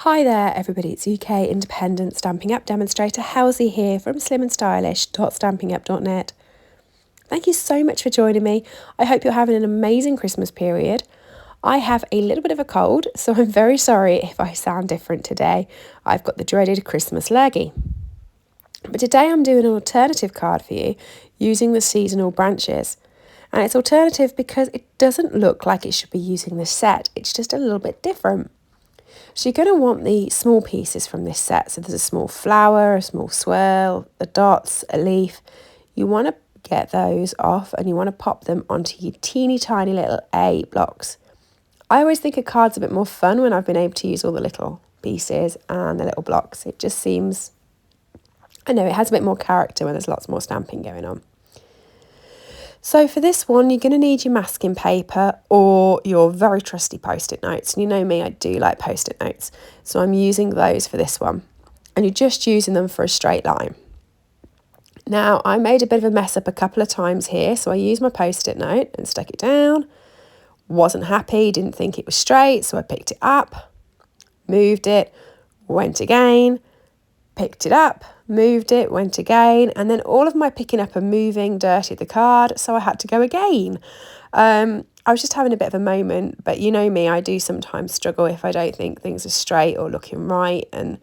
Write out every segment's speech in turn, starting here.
Hi there everybody, it's UK independent Stampin' Up demonstrator Halsey here from slimandstylish.stampinup.net. Thank you so much for joining me. I hope you're having an amazing Christmas period. I have a little bit of a cold, so I'm very sorry if I sound different today. I've got the dreaded Christmas lurgy. But today I'm doing an alternative card for you using the seasonal branches. And it's alternative because it doesn't look like it should be using this set, it's just a little bit different. So you're going to want the small pieces from this set. So there's a small flower, a small swirl, the dots, a leaf. You want to get those off and you want to pop them onto your teeny tiny little A blocks. I always think a card's a bit more fun when I've been able to use all the little pieces and the little blocks. It just seems, I know, it has a bit more character when there's lots more stamping going on. So for this one, you're going to need your masking paper or your very trusty Post-it notes. And you know me, I do like Post-it notes. So I'm using those for this one. And you're just using them for a straight line. Now, I made a bit of a mess up a couple of times here. So I used my Post-it note and stuck it down. Wasn't happy, didn't think it was straight. So I picked it up, moved it, went again, picked it up, moved it, went again, and then all of my picking up and moving dirtied the card, so I had to go again. I was just having a bit of a moment, but you know me, I do sometimes struggle if I don't think things are straight or looking right, and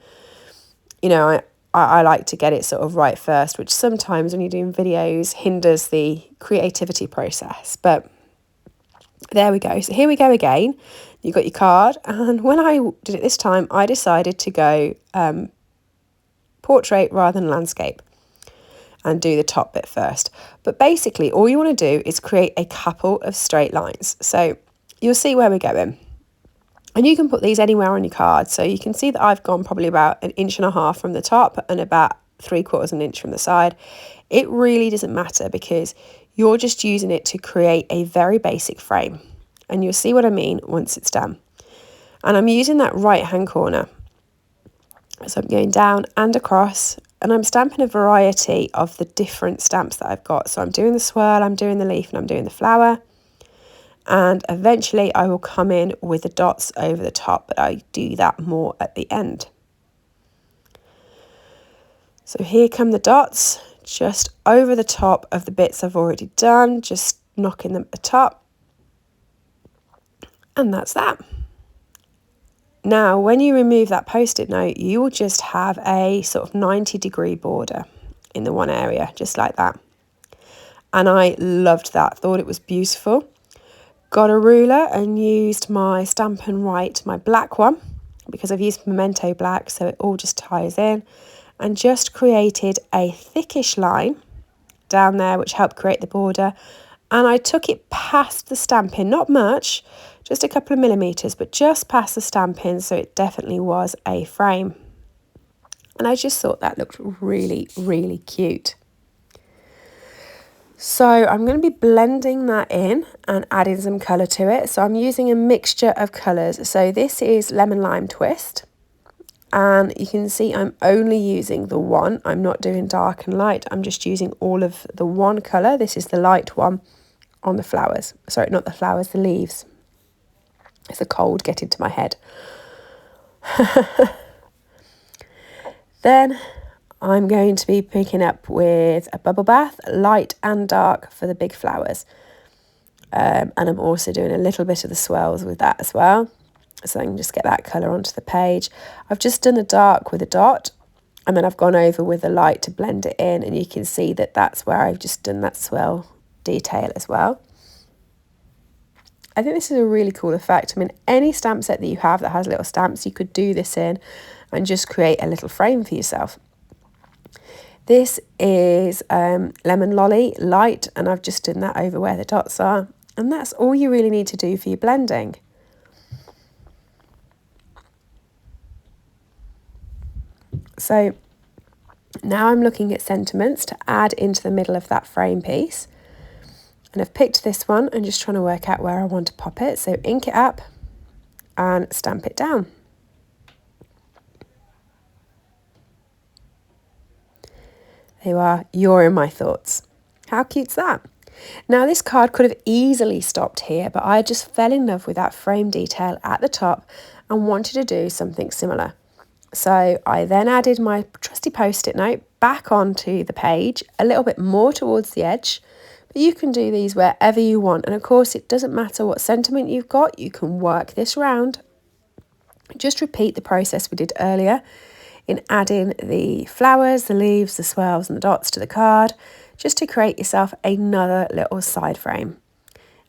you know, I like to get it sort of right first, which sometimes when you're doing videos hinders the creativity process, but there we go. So here we go again. You got your card, and when I did it this time, I decided to go portrait rather than landscape and do the top bit first. But basically all you want to do is create a couple of straight lines. So you'll see where we're going. And you can put these anywhere on your card. So you can see that I've gone probably about 1.5 inches from the top and about 3/4 inch from the side. It really doesn't matter because you're just using it to create a very basic frame. And you'll see what I mean once it's done. And I'm using that right hand corner. So I'm going down and across, and I'm stamping a variety of the different stamps that I've got. So I'm doing the swirl, I'm doing the leaf, and I'm doing the flower. And eventually I will come in with the dots over the top, but I do that more at the end. So here come the dots, just over the top of the bits I've already done, just knocking them at the top. And that's that. Now, when you remove that Post-it note, you will just have a sort of 90-degree border in the one area, just like that. And I loved that, thought it was beautiful. Got a ruler and used my Stampin' White, my black one, because I've used Memento black, so it all just ties in. And just created a thickish line down there, which helped create the border. And I took it past the Stampin', not much, just a couple of millimeters, but just past the Stampin', so it definitely was a frame. And I just thought that looked really, really cute. So I'm going to be blending that in and adding some colour to it. So I'm using a mixture of colours. So this is Lemon Lime Twist. And you can see I'm only using the one. I'm not doing dark and light. I'm just using all of the one colour. This is the light one on the flowers. Sorry, not the flowers, the leaves. It's a cold getting to my head. Then I'm going to be picking up with a bubble bath, light and dark for the big flowers. And I'm also doing a little bit of the swirls with that as well. So I can just get that colour onto the page. I've just done the dark with a dot, and then I've gone over with the light to blend it in, and you can see that that's where I've just done that swirl detail as well. I think this is a really cool effect. I mean, any stamp set that you have that has little stamps, you could do this in and just create a little frame for yourself. This is Lemon Lolly Light, and I've just done that over where the dots are. And that's all you really need to do for your blending. So now I'm looking at sentiments to add into the middle of that frame piece. And I've picked this one and just trying to work out where I want to pop it. So ink it up and stamp it down. There you are, you're in my thoughts. How cute's that? Now this card could have easily stopped here, but I just fell in love with that frame detail at the top and wanted to do something similar. So I then added my trusty post-it note back onto the page, a little bit more towards the edge, but you can do these wherever you want. And of course, it doesn't matter what sentiment you've got, you can work this round. Just repeat the process we did earlier in adding the flowers, the leaves, the swirls and the dots to the card, just to create yourself another little side frame.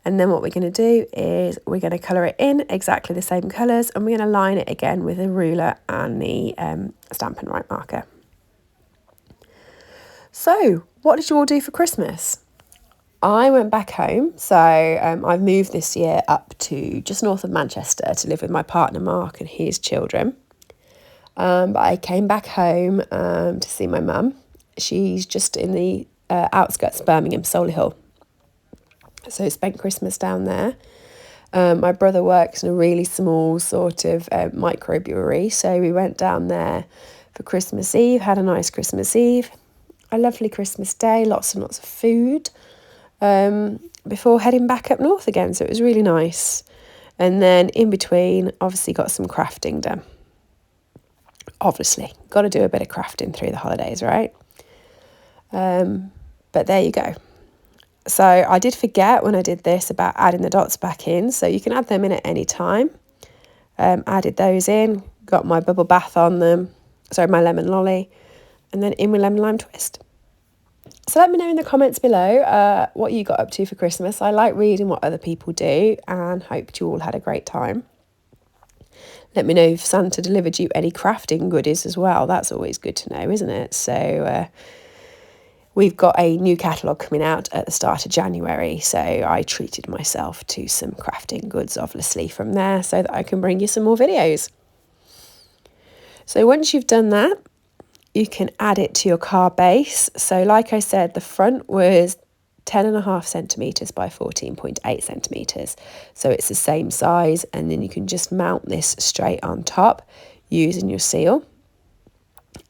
And then what we're going to do is we're going to colour it in exactly the same colours, and we're going to line it again with a ruler and the Stampin' Right marker. So, what did you all do for Christmas? I went back home, so I've moved this year up to just north of Manchester to live with my partner Mark and his children. But I came back home to see my mum. She's just in the outskirts of Birmingham, Solihull. So I spent Christmas down there. My brother works in a really small sort of microbrewery, so we went down there for Christmas Eve, had a nice Christmas Eve, a lovely Christmas day, lots and lots of food, before heading back up north again, so it was really nice. And then in between, obviously got some crafting done. Obviously, got to do a bit of crafting through the holidays, right? But there you go. So I did forget when I did this about adding the dots back in, so you can add them in at any time. Added those in, got my bubble bath on them, my lemon lolly, and then in with lemon lime twist. So let me know in the comments below what you got up to for Christmas. I like reading what other people do and hope you all had a great time. Let me know if Santa delivered you any crafting goodies as well. That's always good to know, isn't it? So we've got a new catalogue coming out at the start of January, so I treated myself to some crafting goods, obviously, from there, so that I can bring you some more videos. So once you've done that, you can add it to your card base. So like I said, the front was 10.5 centimetres by 14.8 centimetres. So it's the same size, and then you can just mount this straight on top using your seal.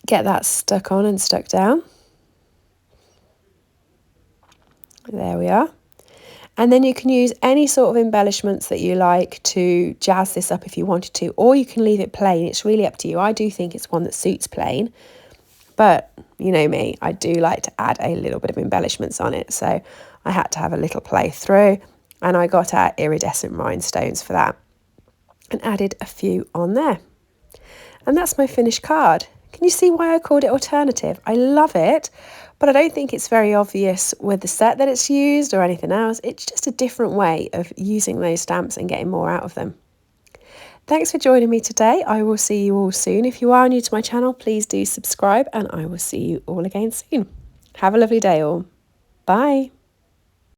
Get that stuck on and stuck down. There we are. And then you can use any sort of embellishments that you like to jazz this up if you wanted to, or you can leave it plain. It's really up to you. I do think it's one that suits plain, but you know me, I do like to add a little bit of embellishments on it. So I had to have a little play through, and I got out iridescent rhinestones for that and added a few on there. And that's my finished card. Can you see why I called it alternative? I love it, but I don't think it's very obvious with the set that it's used or anything else. It's just a different way of using those stamps and getting more out of them. Thanks for joining me today. I will see you all soon. If you are new to my channel, please do subscribe, and I will see you all again soon. Have a lovely day all. Bye.